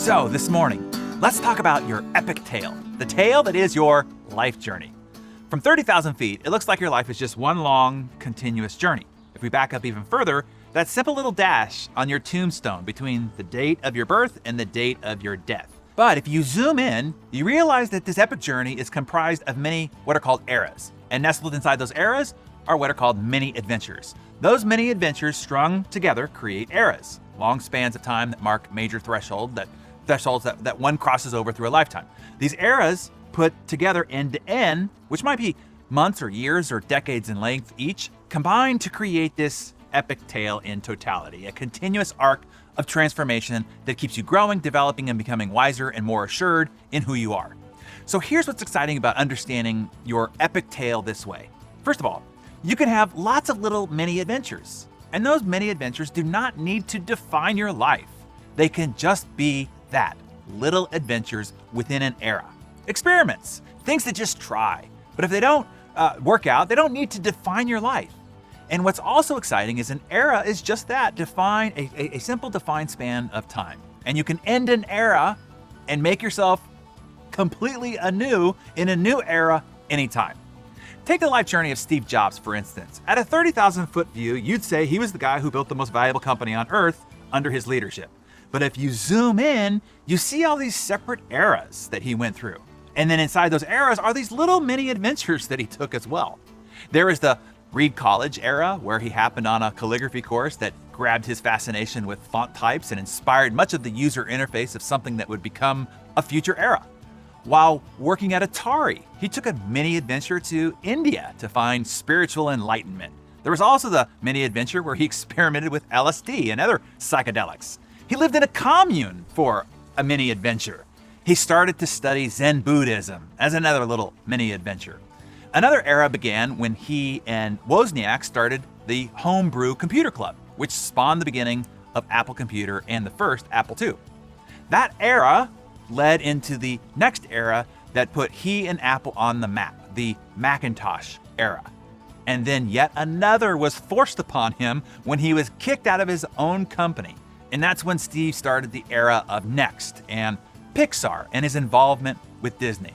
So this morning, let's talk about your epic tale, the tale that is your life journey. From 30,000 feet, it looks like your life is just one long, continuous journey. If we back up even further, that simple little dash on your tombstone between the date of your birth and the date of your death. But if you zoom in, you realize that this epic journey is comprised of many what are called eras. And nestled inside those eras are what are called mini adventures. Those mini adventures strung together create eras, long spans of time that mark major thresholds that one crosses over through a lifetime. These eras put together end to end, which might be months or years or decades in length each, combine to create this epic tale in totality, a continuous arc of transformation that keeps you growing, developing, and becoming wiser and more assured in who you are. So here's what's exciting about understanding your epic tale this way. First of all, you can have lots of little mini adventures, and those mini adventures do not need to define your life. They can just be that, little adventures within an era. Experiments, things to just try. But if they don't work out, they don't need to define your life. And what's also exciting is an era is just that, a simple defined span of time. And you can end an era and make yourself completely anew in a new era anytime. Take the life journey of Steve Jobs, for instance. At a 30,000 foot view, you'd say he was the guy who built the most valuable company on earth under his leadership. But if you zoom in, you see all these separate eras that he went through. And then inside those eras are these little mini adventures that he took as well. There is the Reed College era, where he happened on a calligraphy course that grabbed his fascination with font types and inspired much of the user interface of something that would become a future era. While working at Atari, he took a mini adventure to India to find spiritual enlightenment. There was also the mini adventure where he experimented with LSD and other psychedelics. He lived in a commune for a mini adventure. He started to study Zen Buddhism as another little mini adventure. Another era began when he and Wozniak started the Homebrew Computer Club, which spawned the beginning of Apple Computer and the first Apple II. That era led into the next era that put he and Apple on the map, the Macintosh era. And then yet another was forced upon him when he was kicked out of his own company. And that's when Steve started the era of Next and Pixar and his involvement with Disney.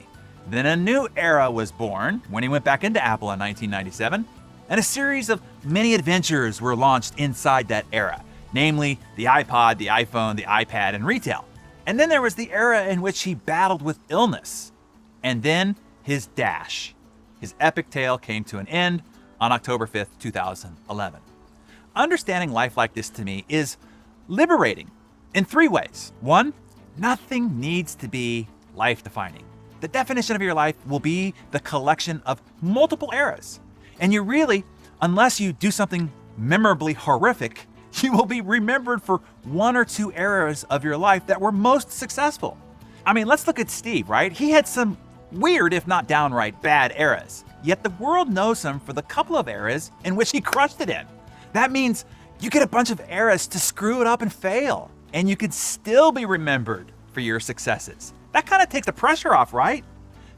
Then a new era was born when he went back into Apple in 1997, and a series of mini adventures were launched inside that era, namely the iPod, the iPhone, the iPad, and retail. And then there was the era in which he battled with illness. And then his dash. His epic tale came to an end on October 5th, 2011. Understanding life like this to me is liberating in three ways. One, nothing needs to be life-defining. The definition of your life will be the collection of multiple eras. And you really, unless you do something memorably horrific, you will be remembered for one or two eras of your life that were most successful. I mean, let's look at Steve, right? He had some weird, if not downright bad eras. Yet the world knows him for the couple of eras in which he crushed it in. That means you get a bunch of eras to screw it up and fail, and you could still be remembered for your successes. That kind of takes the pressure off, right?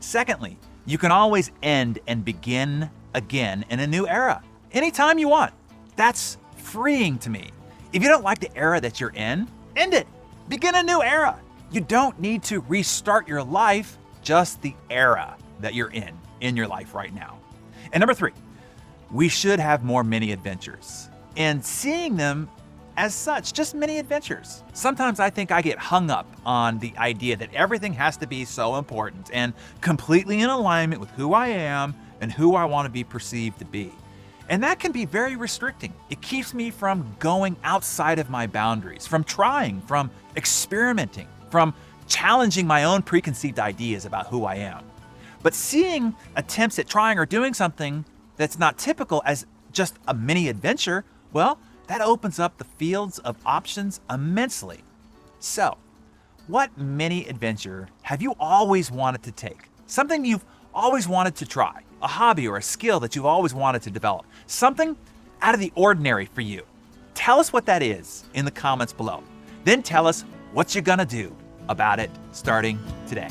Secondly, you can always end and begin again in a new era, anytime you want. That's freeing to me. If you don't like the era that you're in, end it. Begin a new era. You don't need to restart your life, just the era that you're in your life right now. And number three, we should have more mini adventures. And seeing them as such, just mini adventures. Sometimes I think I get hung up on the idea that everything has to be so important and completely in alignment with who I am and who I want to be perceived to be. And that can be very restricting. It keeps me from going outside of my boundaries, from trying, from experimenting, from challenging my own preconceived ideas about who I am. But seeing attempts at trying or doing something that's not typical as just a mini adventure, well, that opens up the fields of options immensely. So, what mini adventure have you always wanted to take? Something you've always wanted to try, a hobby or a skill that you've always wanted to develop, something out of the ordinary for you. Tell us what that is in the comments below. Then tell us what you're gonna do about it starting today.